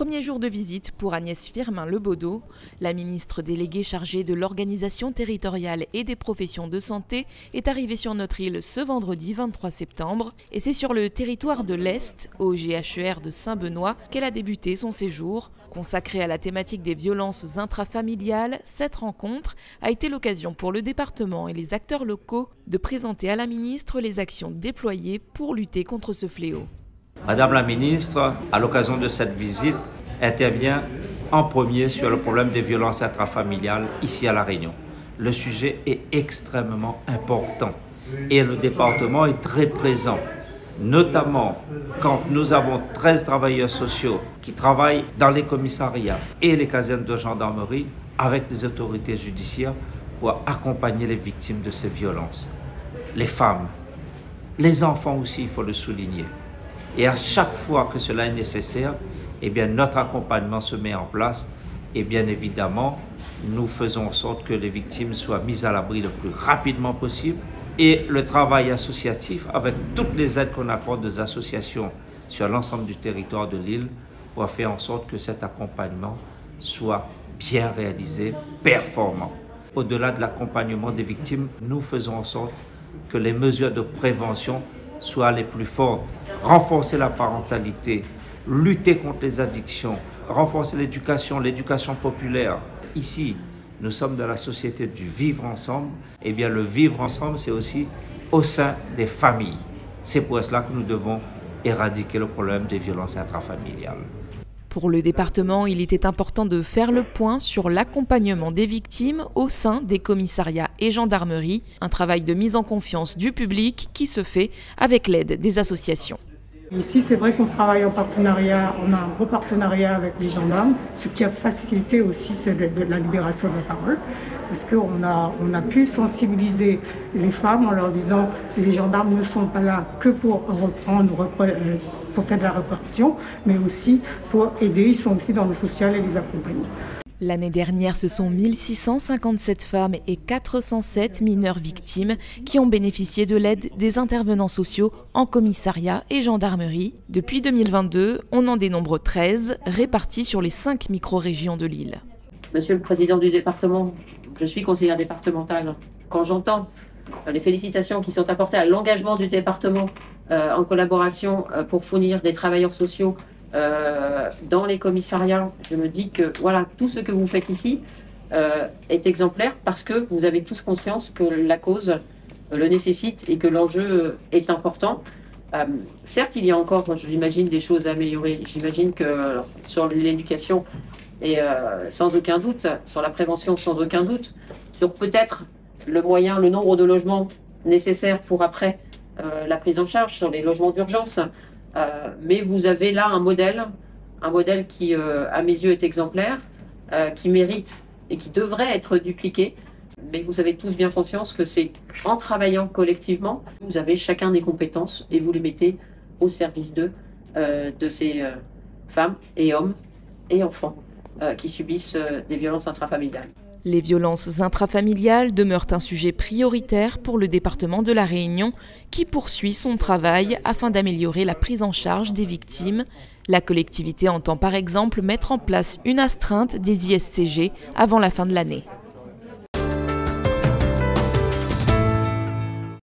Premier jour de visite pour Agnès Firmin-Lebaudot. La ministre déléguée chargée de l'organisation territoriale et des professions de santé est arrivée sur notre île ce vendredi 23 septembre. Et c'est sur le territoire de l'Est, au GHER de Saint-Benoît, qu'elle a débuté son séjour. Consacrée à la thématique des violences intrafamiliales, cette rencontre a été l'occasion pour le département et les acteurs locaux de présenter à la ministre les actions déployées pour lutter contre ce fléau. Madame la ministre, à l'occasion de cette visite, intervient en premier sur le problème des violences intrafamiliales ici à La Réunion. Le sujet est extrêmement important et le département est très présent, notamment quand nous avons 13 travailleurs sociaux qui travaillent dans les commissariats et les casernes de gendarmerie avec les autorités judiciaires pour accompagner les victimes de ces violences. Les femmes, les enfants aussi, il faut le souligner. Et à chaque fois que cela est nécessaire, eh bien, notre accompagnement se met en place et bien évidemment, nous faisons en sorte que les victimes soient mises à l'abri le plus rapidement possible. Et le travail associatif, avec toutes les aides qu'on accorde aux associations sur l'ensemble du territoire de l'île, pour faire en sorte que cet accompagnement soit bien réalisé, performant. Au-delà de l'accompagnement des victimes, nous faisons en sorte que les mesures de prévention soient les plus fortes. Renforcer la parentalité, lutter contre les addictions, renforcer l'éducation populaire. Ici, nous sommes dans la société du vivre ensemble. Eh bien, le vivre ensemble, c'est aussi au sein des familles. C'est pour cela que nous devons éradiquer le problème des violences intrafamiliales. Pour le département, il était important de faire le point sur l'accompagnement des victimes au sein des commissariats et gendarmeries, un travail de mise en confiance du public qui se fait avec l'aide des associations. Ici, c'est vrai qu'on travaille en partenariat, on a un gros partenariat avec les gendarmes, ce qui a facilité aussi la libération de la parole, parce qu'on a pu sensibiliser les femmes en leur disant que les gendarmes ne sont pas là que pour pour faire de la répression, mais aussi pour aider, ils sont aussi dans le social et les accompagner. L'année dernière, ce sont 1657 femmes et 407 mineurs victimes qui ont bénéficié de l'aide des intervenants sociaux en commissariat et gendarmerie. Depuis 2022, on en dénombre 13, répartis sur les 5 micro-régions de l'île. Monsieur le Président du département, je suis conseillère départementale. Quand j'entends les félicitations qui sont apportées à l'engagement du département en collaboration pour fournir des travailleurs sociaux dans les commissariats, je me dis que voilà, tout ce que vous faites ici est exemplaire parce que vous avez tous conscience que la cause le nécessite et que l'enjeu est important. Certes, il y a encore, j'imagine, des choses à améliorer. J'imagine que sur l'éducation, et sans aucun doute, sur la prévention, sans aucun doute, sur peut-être le nombre de logements nécessaires pour après la prise en charge, sur les logements d'urgence. Mais vous avez là un modèle qui, à mes yeux, est exemplaire, qui mérite et qui devrait être dupliqué. Mais vous avez tous bien conscience que c'est en travaillant collectivement, vous avez chacun des compétences et vous les mettez au service de ces femmes et hommes et enfants qui subissent des violences intrafamiliales. Les violences intrafamiliales demeurent un sujet prioritaire pour le département de La Réunion qui poursuit son travail afin d'améliorer la prise en charge des victimes. La collectivité entend par exemple mettre en place une astreinte des ISCG avant la fin de l'année.